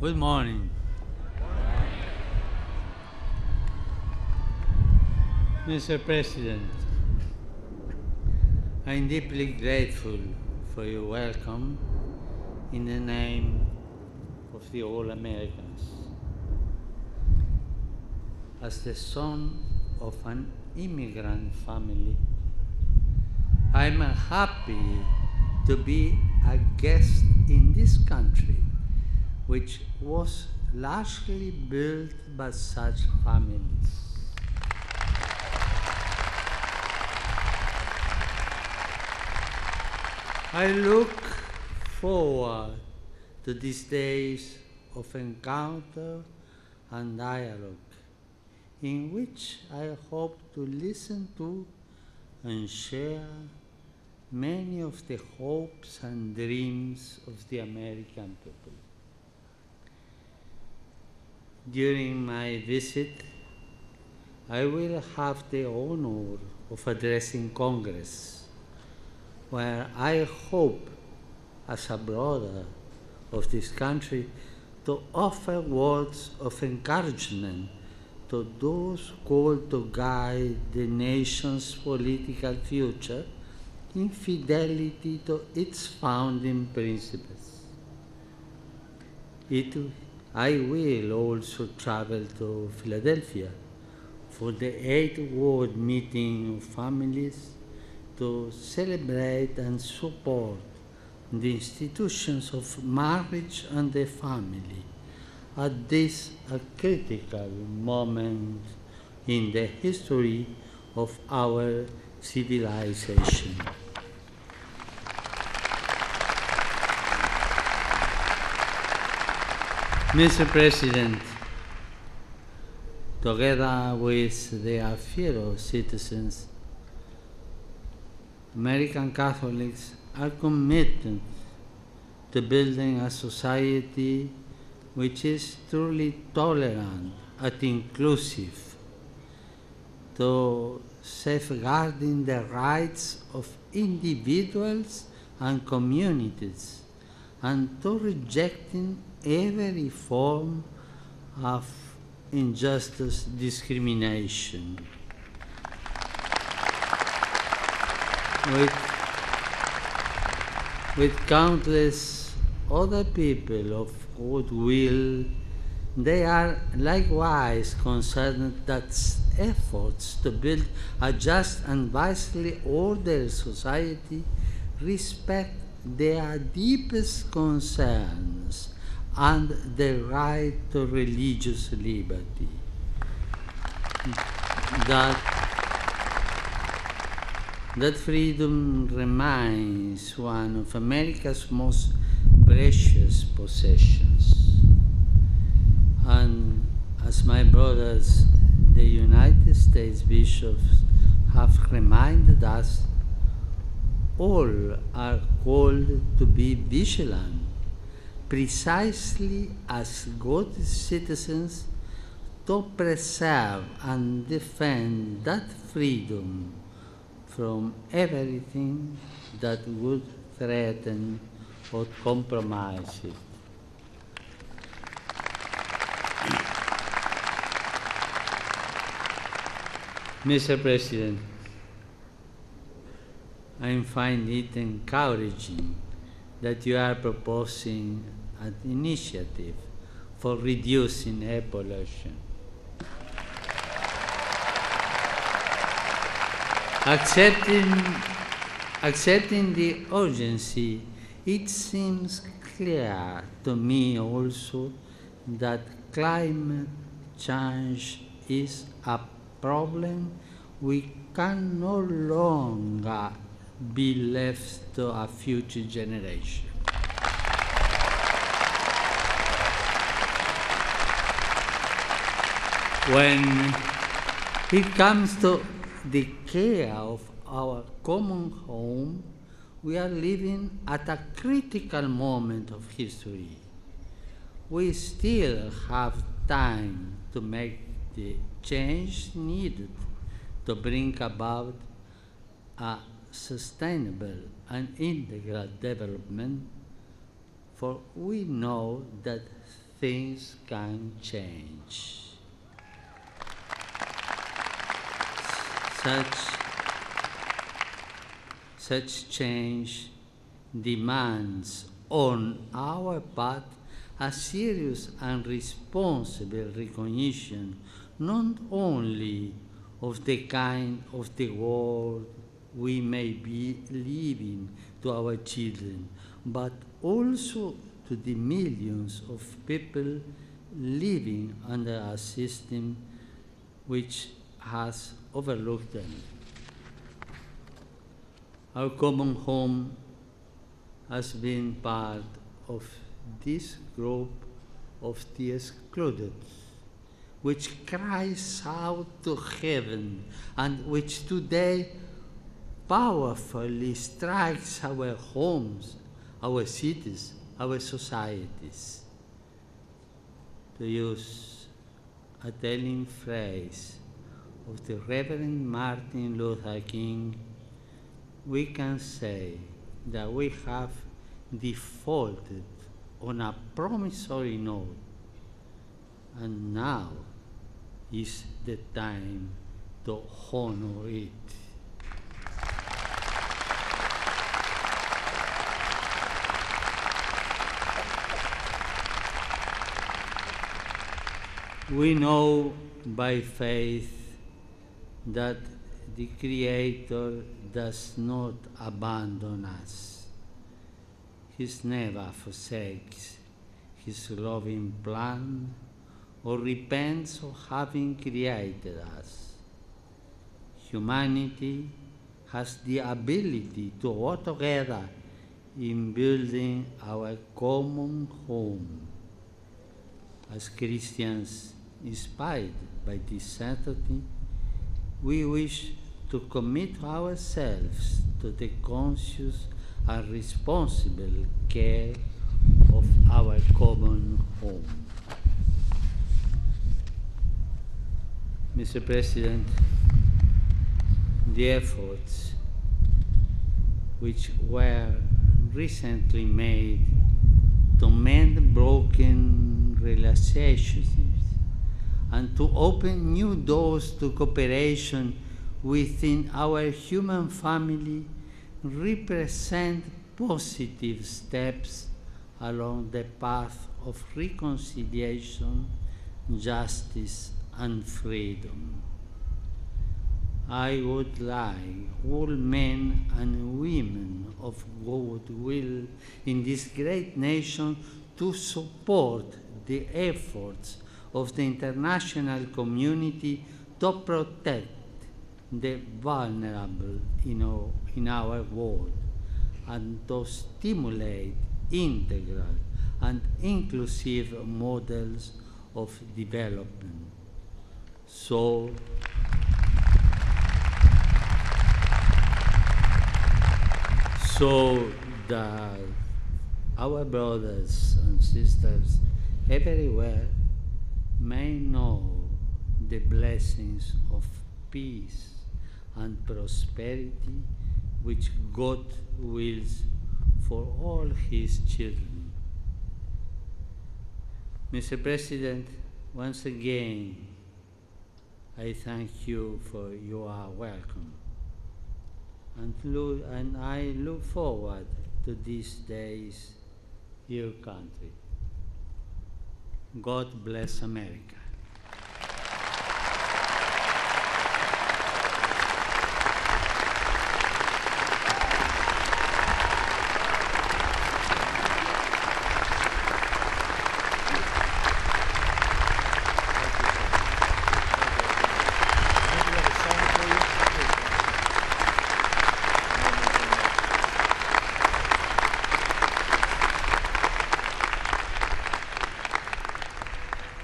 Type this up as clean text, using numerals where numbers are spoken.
Good morning. Mr. President, I am deeply grateful for your welcome in the name of the All Americans. As the son of an immigrant family, I am happy to be a guest in this country, which was largely built by such families. I look forward to these days of encounter and dialogue, in which I hope to listen to and share many of the hopes and dreams of the American people. During my visit, I will have the honor of addressing Congress, where I hope, as a brother of this country, to offer words of encouragement to those called to guide the nation's political future in fidelity to its founding principles. I will also travel to Philadelphia for the 8th World Meeting of Families to celebrate and support the institutions of marriage and the family at this a critical moment in the history of our civilization. Mr. President, together with their fellow citizens, American Catholics are committed to building a society which is truly tolerant and inclusive, to safeguarding the rights of individuals and communities, and to rejecting every form of injustice, discrimination. With countless other people of goodwill, they are likewise concerned that efforts to build a just and wisely ordered society respect their deepest concerns and the right to religious liberty. That freedom remains one of America's most precious possessions. And as my brothers, the United States bishops, have reminded us, all are called to be vigilant, precisely as good citizens, to preserve and defend that freedom from everything that would threaten or compromise it. Mr. President, I find it encouraging that you are proposing an initiative for reducing air pollution. Accepting the urgency, it seems clear to me also that climate change is a problem we can no longer be left to a future generation. When it comes to the care of our common home, we are living at a critical moment of history. We still have time to make the change needed to bring about a sustainable and integral development, for we know that things can change. Such change demands on our part a serious and responsible recognition not only of the kind of the world we may be leaving to our children, but also to the millions of people living under a system which has overlooked them. Our common home has been part of this group of the excluded, which cries out to heaven and which today powerfully strikes our homes, our cities, our societies. To use a telling phrase of the Reverend Martin Luther King, we can say that we have defaulted on a promissory note, and now is the time to honor it. We know by faith that the Creator does not abandon us. He never forsakes His loving plan or repents of having created us. Humanity has the ability to work together in building our common home. As Christians, inspired by this certainty, we wish to commit ourselves to the conscious and responsible care of our common home. Mr. President, the efforts which were recently made to mend broken relationships and to open new doors to cooperation within our human family represent positive steps along the path of reconciliation, justice, and freedom. I would like all men and women of goodwill in this great nation to support the efforts of the international community to protect the vulnerable in our world and to stimulate integral and inclusive models of development. So that our brothers and sisters everywhere may know the blessings of peace and prosperity which God wills for all His children. Mr. President, once again, I thank you for your welcome, and I look forward to these days, your country. God bless America.